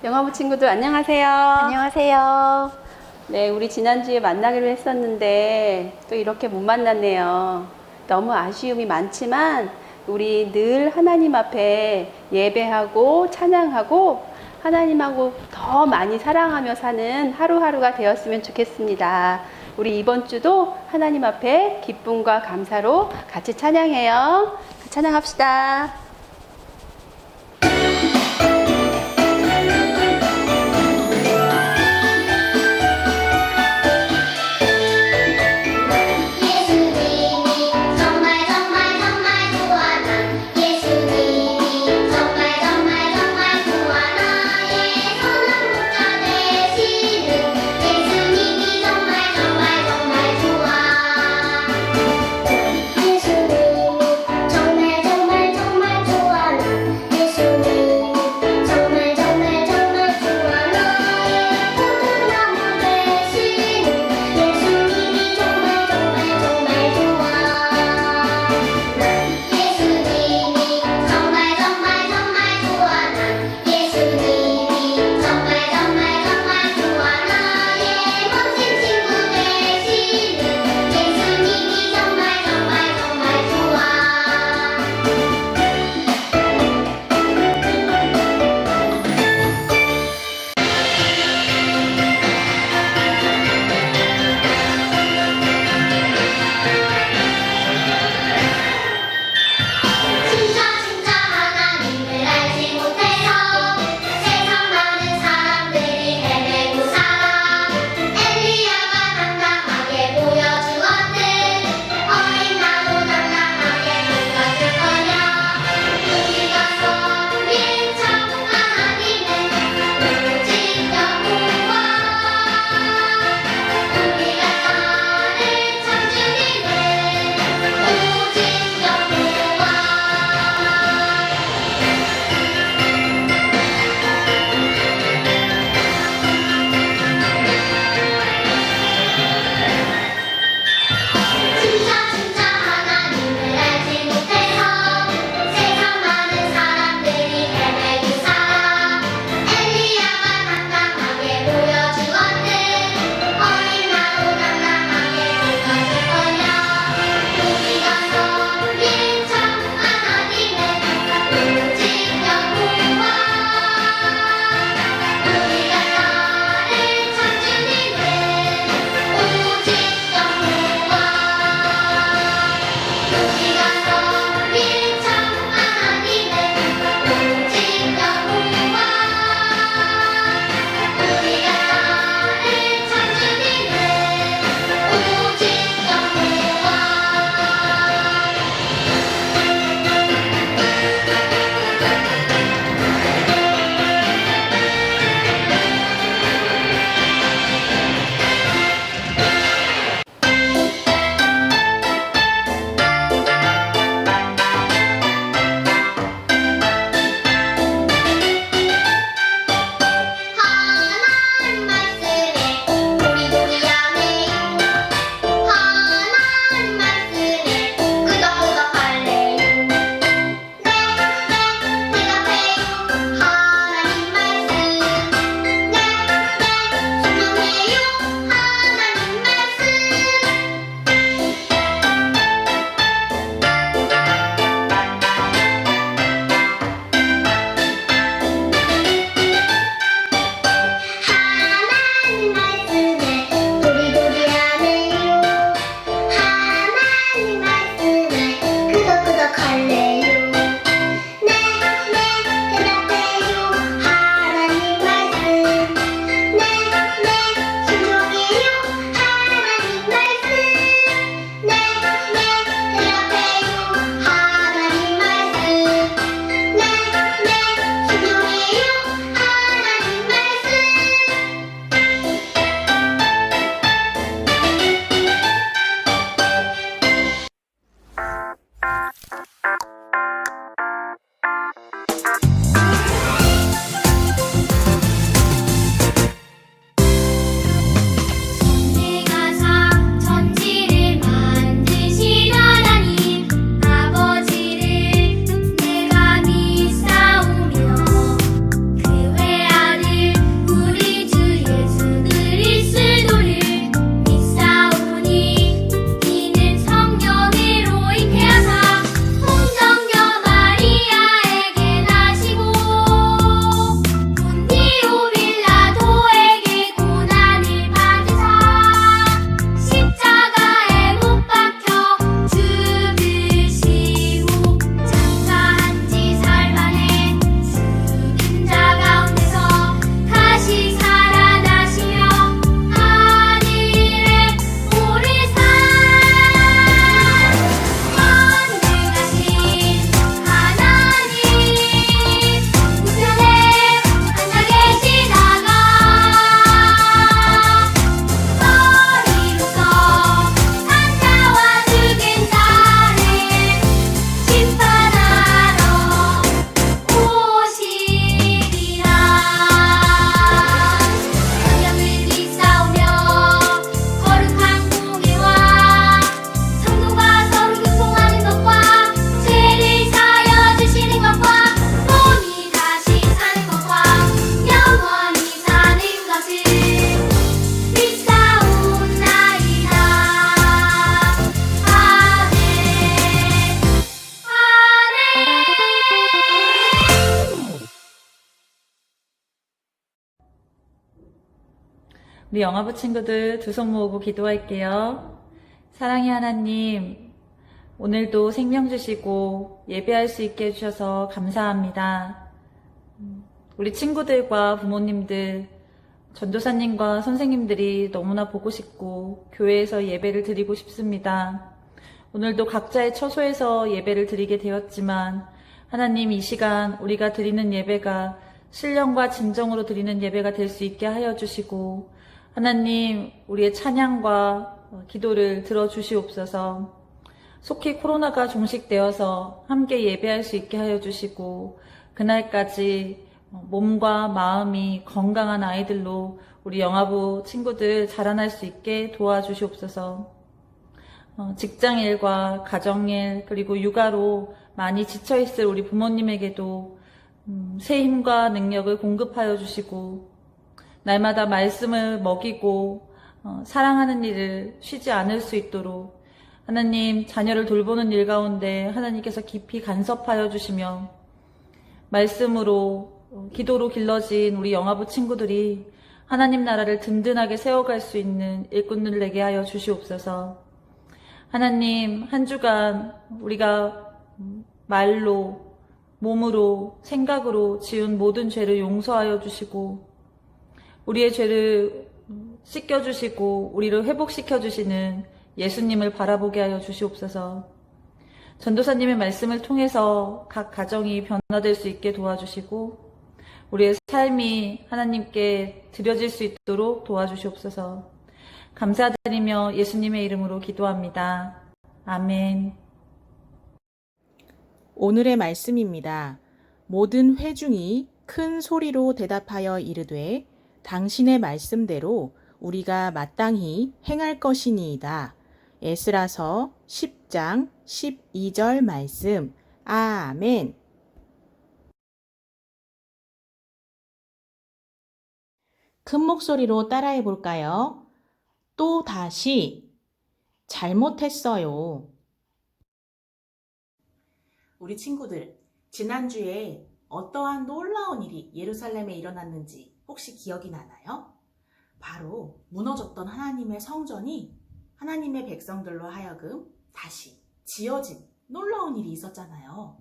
영화부 친구들 안녕하세요. 안녕하세요. 네, 우리 지난주에 만나기로 했었는데 또 이렇게 못 만났네요. 너무 아쉬움이 많지만 우리 늘 하나님 앞에 예배하고 찬양하고 하나님하고 더 많이 사랑하며 사는 하루하루가 되었으면 좋겠습니다. 우리 이번 주도 하나님 앞에 기쁨과 감사로 같이 찬양해요. 찬양합시다. 정말 우리 영화부 친구들 두 손 모으고 기도할게요. 사랑의 하나님, 오늘도 생명 주시고 예배할 수 있게 해주셔서 감사합니다. 우리 친구들과 부모님들, 전도사님과 선생님들이 너무나 보고 싶고 교회에서 예배를 드리고 싶습니다. 오늘도 각자의 처소에서 예배를 드리게 되었지만 하나님, 이 시간 우리가 드리는 예배가 신령과 진정으로 드리는 예배가 될 수 있게 하여 주시고 하나님, 우리의 찬양과 기도를 들어주시옵소서. 속히 코로나가 종식되어서 함께 예배할 수 있게 하여 주시고 그날까지 몸과 마음이 건강한 아이들로 우리 영화부 친구들 자라날 수 있게 도와주시옵소서. 직장일과 가정일 그리고 육아로 많이 지쳐있을 우리 부모님에게도 새 힘과 능력을 공급하여 주시고 날마다 말씀을 먹이고 사랑하는 일을 쉬지 않을 수 있도록 하나님, 자녀를 돌보는 일 가운데 하나님께서 깊이 간섭하여 주시며 말씀으로 기도로 길러진 우리 영화부 친구들이 하나님 나라를 든든하게 세워갈 수 있는 일꾼을 내게 하여 주시옵소서. 하나님, 한 주간 우리가 말로, 몸으로, 생각으로 지은 모든 죄를 용서하여 주시고 우리의 죄를 씻겨주시고 우리를 회복시켜주시는 예수님을 바라보게 하여 주시옵소서. 전도사님의 말씀을 통해서 각 가정이 변화될 수 있게 도와주시고 우리의 삶이 하나님께 드려질 수 있도록 도와주시옵소서. 감사드리며 예수님의 이름으로 기도합니다. 아멘. 오늘의 말씀입니다. 모든 회중이 큰 소리로 대답하여 이르되 당신의 말씀대로 우리가 마땅히 행할 것이니이다. 에스라서 10장 12절 말씀. 아멘. 큰 목소리로 따라해 볼까요? 또 다시 잘못했어요. 우리 친구들, 지난주에 어떠한 놀라운 일이 예루살렘에 일어났는지 혹시 기억이 나나요? 바로 무너졌던 하나님의 성전이 하나님의 백성들로 하여금 다시 지어진 놀라운 일이 있었잖아요.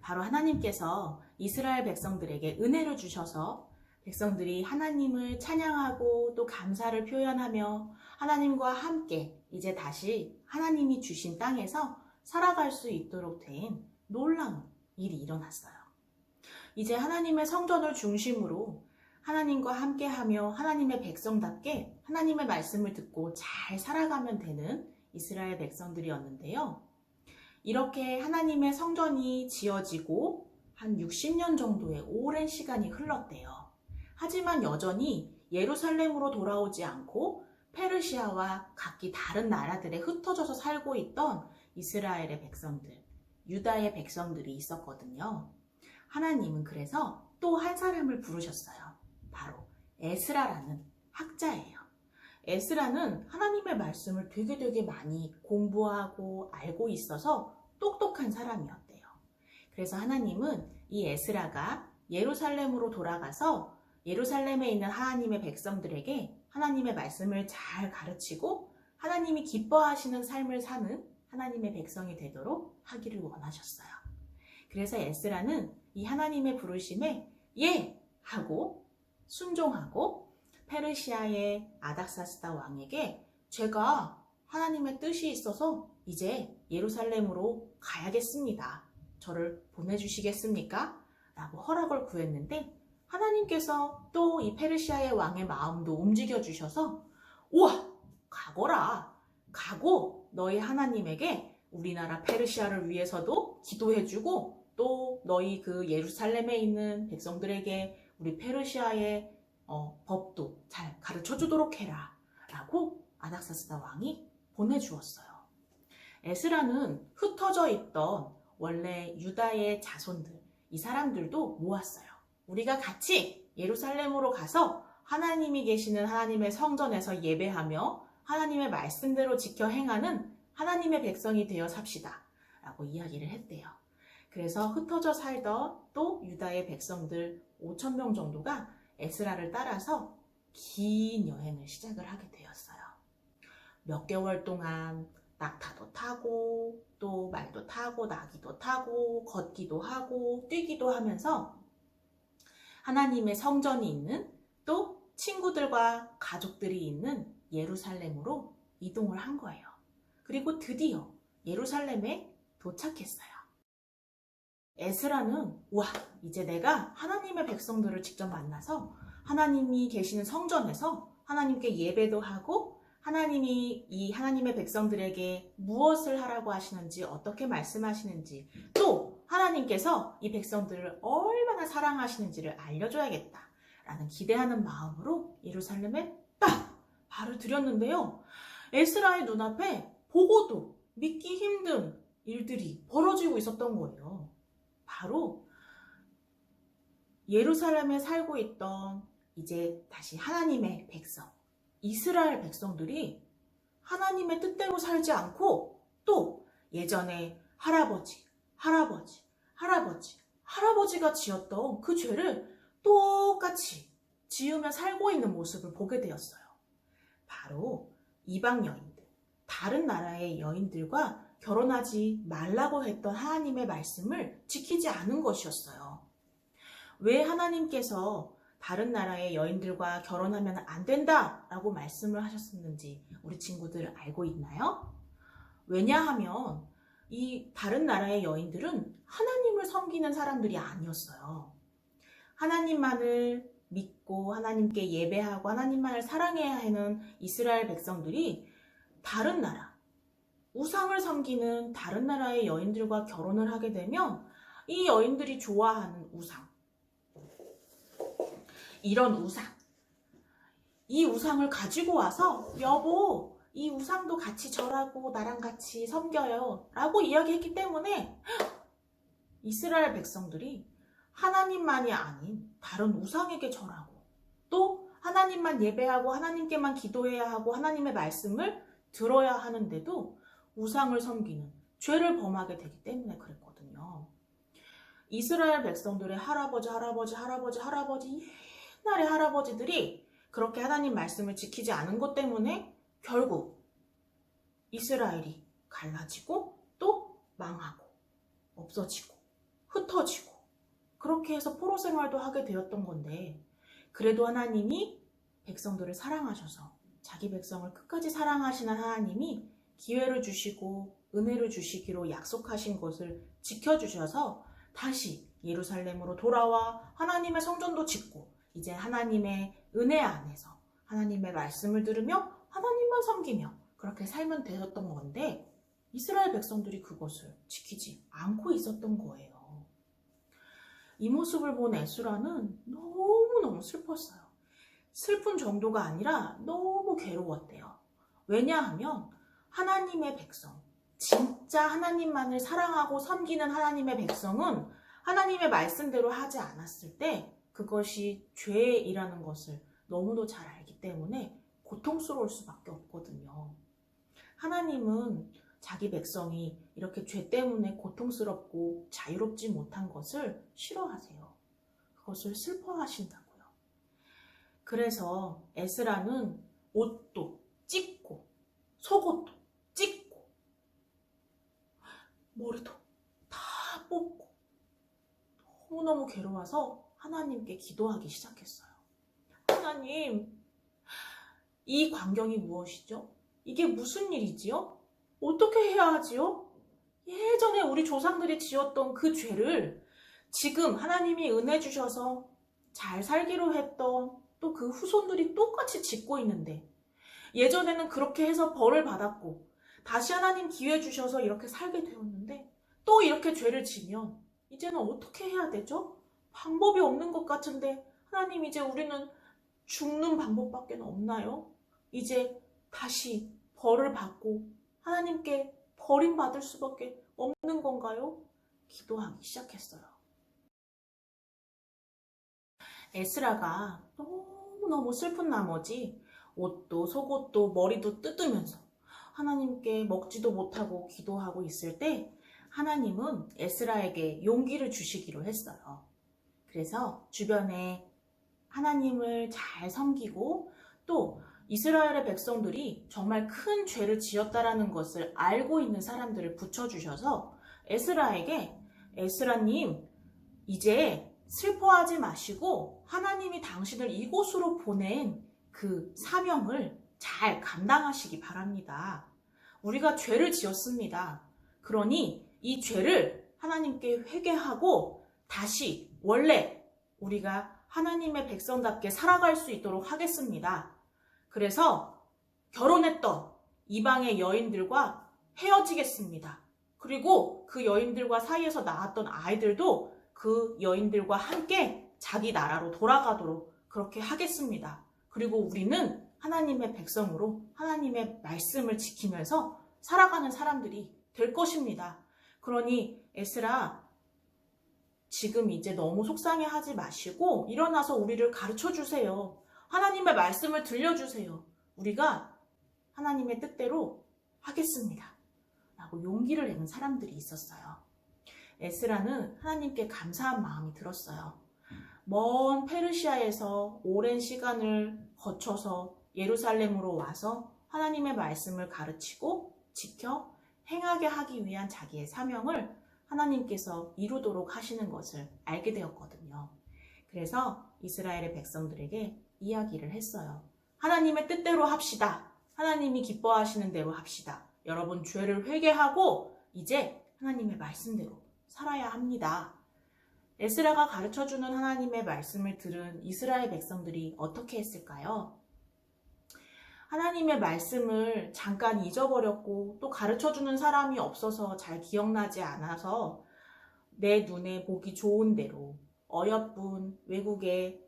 바로 하나님께서 이스라엘 백성들에게 은혜를 주셔서 백성들이 하나님을 찬양하고 또 감사를 표현하며 하나님과 함께 이제 다시 하나님이 주신 땅에서 살아갈 수 있도록 된 놀라운 일이 일어났어요. 이제 하나님의 성전을 중심으로 하나님과 함께하며 하나님의 백성답게 하나님의 말씀을 듣고 잘 살아가면 되는 이스라엘 백성들이었는데요. 이렇게 하나님의 성전이 지어지고 한 60년 정도의 오랜 시간이 흘렀대요. 하지만 여전히 예루살렘으로 돌아오지 않고 페르시아와 각기 다른 나라들에 흩어져서 살고 있던 이스라엘의 백성들, 유다의 백성들이 있었거든요. 하나님은 그래서 또 한 사람을 부르셨어요. 바로 에스라라는 학자예요. 에스라는 하나님의 말씀을 되게 많이 공부하고 알고 있어서 똑똑한 사람이었대요. 그래서 하나님은 이 에스라가 예루살렘으로 돌아가서 예루살렘에 있는 하나님의 백성들에게 하나님의 말씀을 잘 가르치고 하나님이 기뻐하시는 삶을 사는 하나님의 백성이 되도록 하기를 원하셨어요. 그래서 에스라는 이 하나님의 부르심에 예! 하고 순종하고 페르시아의 아닥사스다 왕에게 제가 하나님의 뜻이 있어서 이제 예루살렘으로 가야겠습니다. 저를 보내주시겠습니까? 라고 허락을 구했는데 하나님께서 또 이 페르시아의 왕의 마음도 움직여 주셔서 우와! 가거라! 가고 너희 하나님에게 우리나라 페르시아를 위해서도 기도해주고 또 너희 그 예루살렘에 있는 백성들에게 우리 페르시아의 법도 잘 가르쳐주도록 해라 라고 아닥사스다 왕이 보내주었어요. 에스라는 흩어져 있던 원래 유다의 자손들, 이 사람들도 모았어요. 우리가 같이 예루살렘으로 가서 하나님이 계시는 하나님의 성전에서 예배하며 하나님의 말씀대로 지켜 행하는 하나님의 백성이 되어 삽시다 라고 이야기를 했대요. 그래서 흩어져 살던 또 유다의 백성들 5,000명 정도가 에스라를 따라서 긴 여행을 시작을 하게 되었어요. 몇 개월 동안 낙타도 타고 또 말도 타고 나귀도 타고 걷기도 하고 뛰기도 하면서 하나님의 성전이 있는 또 친구들과 가족들이 있는 예루살렘으로 이동을 한 거예요. 그리고 드디어 예루살렘에 도착했어요. 에스라는 와, 이제 내가 하나님의 백성들을 직접 만나서 하나님이 계시는 성전에서 하나님께 예배도 하고 하나님이 이 하나님의 백성들에게 무엇을 하라고 하시는지 어떻게 말씀하시는지 또 하나님께서 이 백성들을 얼마나 사랑하시는지를 알려줘야겠다라는 기대하는 마음으로 예루살렘에 딱 발을 들였는데요. 에스라의 눈앞에 보고도 믿기 힘든 일들이 벌어지고 있었던 거예요. 바로 예루살렘에 살고 있던 이제 다시 하나님의 백성, 이스라엘 백성들이 하나님의 뜻대로 살지 않고 또 예전에 할아버지가 지었던 그 죄를 똑같이 지으며 살고 있는 모습을 보게 되었어요. 바로 이방 여인들, 다른 나라의 여인들과 결혼하지 말라고 했던 하나님의 말씀을 지키지 않은 것이었어요. 왜 하나님께서 다른 나라의 여인들과 결혼하면 안 된다라고 말씀을 하셨었는지 우리 친구들 알고 있나요? 왜냐하면 이 다른 나라의 여인들은 하나님을 섬기는 사람들이 아니었어요. 하나님만을 믿고 하나님께 예배하고 하나님만을 사랑해야 하는 이스라엘 백성들이 다른 나라, 우상을 섬기는 다른 나라의 여인들과 결혼을 하게 되면 이 여인들이 좋아하는 우상, 이런 우상, 이 우상을 가지고 와서 여보, 이 우상도 같이 절하고 나랑 같이 섬겨요 라고 이야기했기 때문에 이스라엘 백성들이 하나님만이 아닌 다른 우상에게 절하고 또 하나님만 예배하고 하나님께만 기도해야 하고 하나님의 말씀을 들어야 하는데도 우상을 섬기는 죄를 범하게 되기 때문에 그랬거든요. 이스라엘 백성들의 할아버지 옛날의 할아버지들이 그렇게 하나님 말씀을 지키지 않은 것 때문에 결국 이스라엘이 갈라지고 또 망하고 없어지고 흩어지고 그렇게 해서 포로 생활도 하게 되었던 건데 그래도 하나님이 백성들을 사랑하셔서 자기 백성을 끝까지 사랑하시는 하나님이 기회를 주시고 은혜를 주시기로 약속하신 것을 지켜주셔서 다시 예루살렘으로 돌아와 하나님의 성전도 짓고 이제 하나님의 은혜 안에서 하나님의 말씀을 들으며 하나님만 섬기며 그렇게 살면 되었던 건데 이스라엘 백성들이 그것을 지키지 않고 있었던 거예요. 이 모습을 본 에스라는 너무너무 슬펐어요. 슬픈 정도가 아니라 너무 괴로웠대요. 왜냐하면 하나님의 백성, 진짜 하나님만을 사랑하고 섬기는 하나님의 백성은 하나님의 말씀대로 하지 않았을 때 그것이 죄이라는 것을 너무도 잘 알기 때문에 고통스러울 수밖에 없거든요. 하나님은 자기 백성이 이렇게 죄 때문에 고통스럽고 자유롭지 못한 것을 싫어하세요. 그것을 슬퍼하신다고요. 그래서 에스라는 옷도 찢고 속옷도 찢고 머리도 다 뽑고 너무너무 괴로워서 하나님께 기도하기 시작했어요. 하나님, 이 광경이 무엇이죠? 이게 무슨 일이지요? 어떻게 해야 하지요? 예전에 우리 조상들이 지었던 그 죄를 지금 하나님이 은혜 주셔서 잘 살기로 했던 또 그 후손들이 똑같이 짓고 있는데 예전에는 그렇게 해서 벌을 받았고 다시 하나님 기회 주셔서 이렇게 살게 되었는데 또 이렇게 죄를 지면 이제는 어떻게 해야 되죠? 방법이 없는 것 같은데 하나님 이제 우리는 죽는 방법밖에 없나요? 이제 다시 벌을 받고 하나님께 버림받을 수밖에 없는 건가요? 기도하기 시작했어요. 에스라가 너무너무 슬픈 나머지 옷도 속옷도 머리도 뜯으면서 하나님께 먹지도 못하고 기도하고 있을 때 하나님은 에스라에게 용기를 주시기로 했어요. 그래서 주변에 하나님을 잘 섬기고 또 이스라엘의 백성들이 정말 큰 죄를 지었다라는 것을 알고 있는 사람들을 붙여주셔서 에스라에게 에스라님, 이제 슬퍼하지 마시고 하나님이 당신을 이곳으로 보낸 그 사명을 잘 감당하시기 바랍니다. 우리가 죄를 지었습니다. 그러니 이 죄를 하나님께 회개하고 다시 원래 우리가 하나님의 백성답게 살아갈 수 있도록 하겠습니다. 그래서 결혼했던 이방의 여인들과 헤어지겠습니다. 그리고 그 여인들과 사이에서 낳았던 아이들도 그 여인들과 함께 자기 나라로 돌아가도록 그렇게 하겠습니다. 그리고 우리는 하나님의 백성으로 하나님의 말씀을 지키면서 살아가는 사람들이 될 것입니다. 그러니 에스라, 지금 이제 너무 속상해하지 마시고 일어나서 우리를 가르쳐 주세요. 하나님의 말씀을 들려주세요. 우리가 하나님의 뜻대로 하겠습니다. 라고 용기를 내는 사람들이 있었어요. 에스라는 하나님께 감사한 마음이 들었어요. 먼 페르시아에서 오랜 시간을 거쳐서 예루살렘으로 와서 하나님의 말씀을 가르치고 지켜 행하게 하기 위한 자기의 사명을 하나님께서 이루도록 하시는 것을 알게 되었거든요. 그래서 이스라엘의 백성들에게 이야기를 했어요. 하나님의 뜻대로 합시다. 하나님이 기뻐하시는 대로 합시다. 여러분, 죄를 회개하고 이제 하나님의 말씀대로 살아야 합니다. 에스라가 가르쳐주는 하나님의 말씀을 들은 이스라엘 백성들이 어떻게 했을까요? 하나님의 말씀을 잠깐 잊어버렸고 또 가르쳐주는 사람이 없어서 잘 기억나지 않아서 내 눈에 보기 좋은 대로 어여쁜 외국의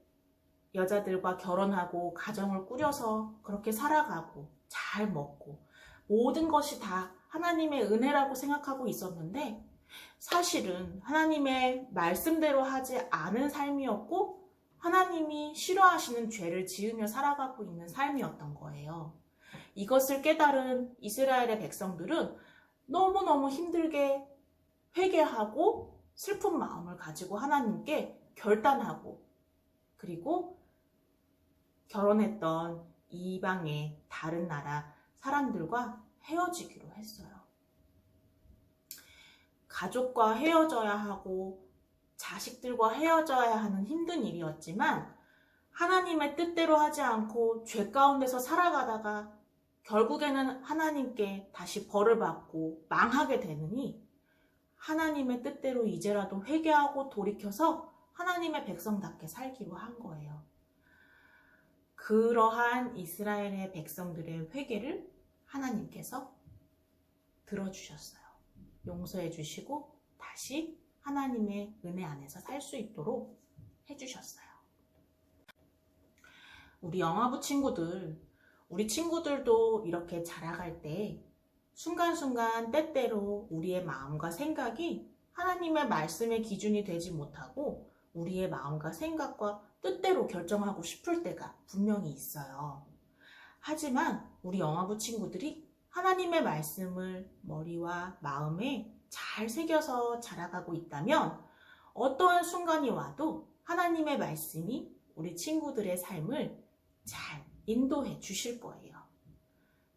여자들과 결혼하고 가정을 꾸려서 그렇게 살아가고 잘 먹고 모든 것이 다 하나님의 은혜라고 생각하고 있었는데 사실은 하나님의 말씀대로 하지 않은 삶이었고 하나님이 싫어하시는 죄를 지으며 살아가고 있는 삶이었던 거예요. 이것을 깨달은 이스라엘의 백성들은 너무너무 힘들게 회개하고 슬픈 마음을 가지고 하나님께 결단하고 그리고 결혼했던 이방의 다른 나라 사람들과 헤어지기로 했어요. 가족과 헤어져야 하고 자식들과 헤어져야 하는 힘든 일이었지만 하나님의 뜻대로 하지 않고 죄 가운데서 살아가다가 결국에는 하나님께 다시 벌을 받고 망하게 되느니 하나님의 뜻대로 이제라도 회개하고 돌이켜서 하나님의 백성답게 살기로 한 거예요. 그러한 이스라엘의 백성들의 회개를 하나님께서 들어주셨어요. 용서해 주시고 다시 하나님의 은혜 안에서 살 수 있도록 해주셨어요. 우리 영화부 친구들, 우리 친구들도 이렇게 자라갈 때 순간순간 때때로 우리의 마음과 생각이 하나님의 말씀의 기준이 되지 못하고 우리의 마음과 생각과 뜻대로 결정하고 싶을 때가 분명히 있어요. 하지만 우리 영화부 친구들이 하나님의 말씀을 머리와 마음에 잘 새겨서 자라가고 있다면 어떠한 순간이 와도 하나님의 말씀이 우리 친구들의 삶을 잘 인도해 주실 거예요.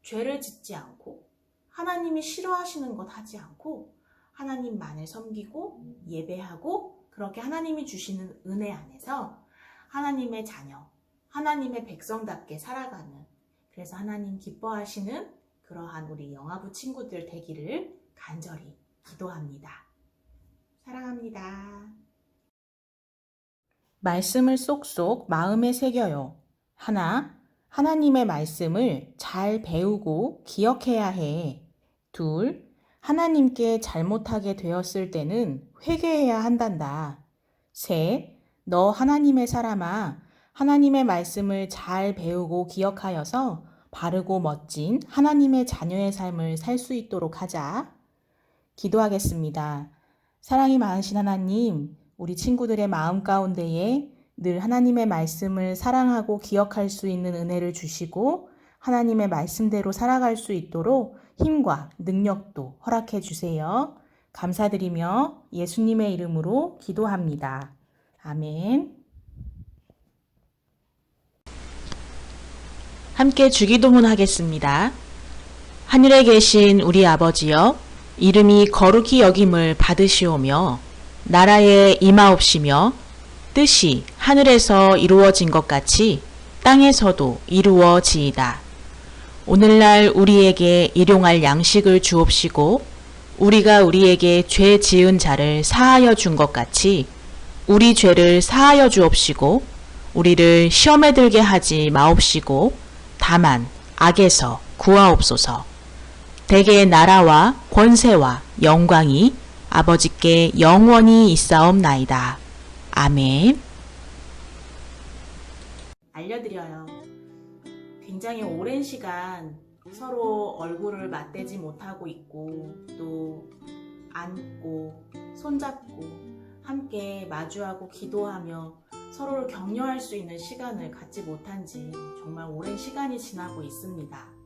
죄를 짓지 않고 하나님이 싫어하시는 것 하지 않고 하나님만을 섬기고 예배하고 그렇게 하나님이 주시는 은혜 안에서 하나님의 자녀, 하나님의 백성답게 살아가는, 그래서 하나님 기뻐하시는 그러한 우리 영화부 친구들 되기를 간절히 기도합니다. 사랑합니다. 말씀을 쏙쏙 마음에 새겨요. 하나, 하나님의 말씀을 잘 배우고 기억해야 해. 둘, 하나님께 잘못하게 되었을 때는 회개해야 한단다. 셋, 너 하나님의 사람아, 하나님의 말씀을 잘 배우고 기억하여서 바르고 멋진 하나님의 자녀의 삶을 살 수 있도록 하자. 기도하겠습니다. 사랑이 많으신 하나님, 우리 친구들의 마음 가운데에 늘 하나님의 말씀을 사랑하고 기억할 수 있는 은혜를 주시고 하나님의 말씀대로 살아갈 수 있도록 힘과 능력도 허락해 주세요. 감사드리며 예수님의 이름으로 기도합니다. 아멘. 함께 주기도문 하겠습니다. 하늘에 계신 우리 아버지여, 이름이 거룩히 여김을 받으시오며 나라에 임하옵시며 뜻이 하늘에서 이루어진 것 같이 땅에서도 이루어지이다. 오늘날 우리에게 일용할 양식을 주옵시고 우리가 우리에게 죄 지은 자를 사하여 준 것 같이 우리 죄를 사하여 주옵시고 우리를 시험에 들게 하지 마옵시고 다만 악에서 구하옵소서. 대개 나라와 권세와 영광이 아버지께 영원히 있사옵나이다. 아멘. 알려드려요. 굉장히 오랜 시간 서로 얼굴을 맞대지 못하고 있고 또 안고 손잡고 함께 마주하고 기도하며 서로를 격려할 수 있는 시간을 갖지 못한 지 정말 오랜 시간이 지나고 있습니다.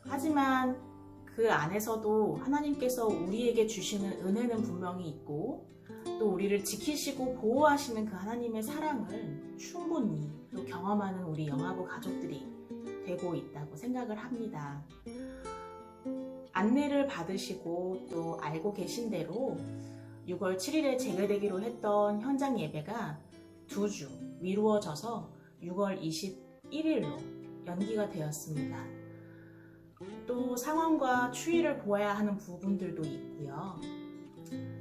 하지만 그 안에서도 하나님께서 우리에게 주시는 은혜는 분명히 있고 또 우리를 지키시고 보호하시는 그 하나님의 사랑을 충분히 또 경험하는 우리 영화부 가족들이 되고 있다고 생각을 합니다. 안내를 받으시고 또 알고 계신 대로 6월 7일에 재개되기로 했던 현장 예배가 2주 미루어져서 6월 21일로 연기가 되었습니다. 또 상황과 추이를 보아야 하는 부분들도 있고요.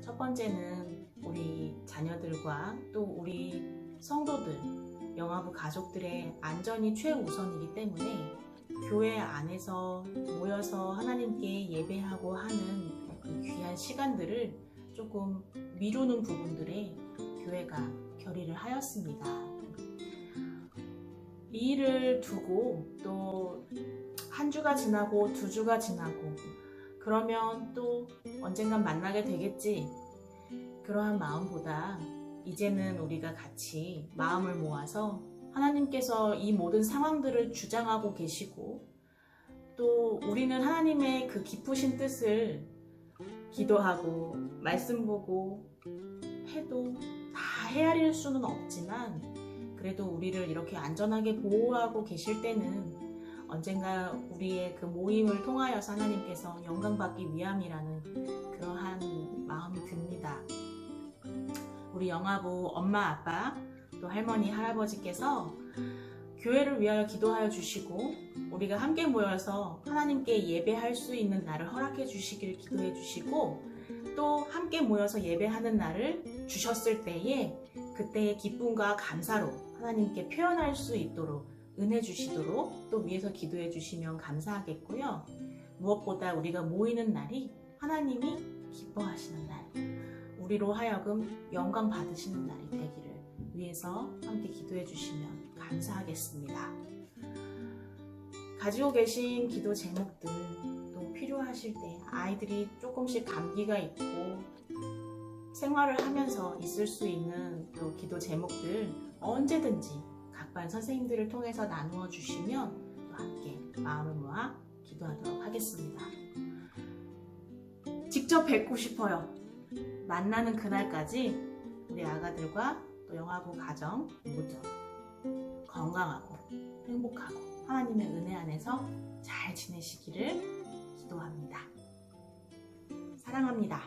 첫 번째는 우리 자녀들과 또 우리 성도들, 영화부 가족들의 안전이 최우선이기 때문에 교회 안에서 모여서 하나님께 예배하고 하는 그 귀한 시간들을 조금 미루는 부분들에 교회가 결의를 하였습니다. 이 일을 두고 또 한 주가 지나고 2주가 지나고 그러면 또 언젠간 만나게 되겠지. 그러한 마음보다 이제는 우리가 같이 마음을 모아서 하나님께서 이 모든 상황들을 주장하고 계시고 또 우리는 하나님의 그 깊으신 뜻을 기도하고 말씀 보고 해도 다 헤아릴 수는 없지만 그래도 우리를 이렇게 안전하게 보호하고 계실 때는 언젠가 우리의 그 모임을 통하여서 하나님께서 영광받기 위함이라는 그러한 마음이 듭니다. 우리 영화부 엄마, 아빠, 또 할머니, 할아버지께서 교회를 위하여 기도하여 주시고 우리가 함께 모여서 하나님께 예배할 수 있는 날을 허락해 주시길 기도해 주시고 또 함께 모여서 예배하는 날을 주셨을 때에 그때의 기쁨과 감사로 하나님께 표현할 수 있도록 은혜 주시도록 또 위에서 기도해 주시면 감사하겠고요. 무엇보다 우리가 모이는 날이 하나님이 기뻐하시는 날, 우리로 하여금 영광 받으시는 날이 되기를 위해서 함께 기도해 주시면 감사하겠습니다. 가지고 계신 기도 제목들 또 필요하실 때 아이들이 조금씩 감기가 있고 생활을 하면서 있을 수 있는 또 기도 제목들 언제든지 각 반 선생님들을 통해서 나누어 주시면 또 함께 마음을 모아 기도하도록 하겠습니다. 직접 뵙고 싶어요. 만나는 그날까지 우리 아가들과 또 영화부 가정 모두 건강하고 행복하고 하나님의 은혜 안에서 잘 지내시기를 기도합니다. 사랑합니다.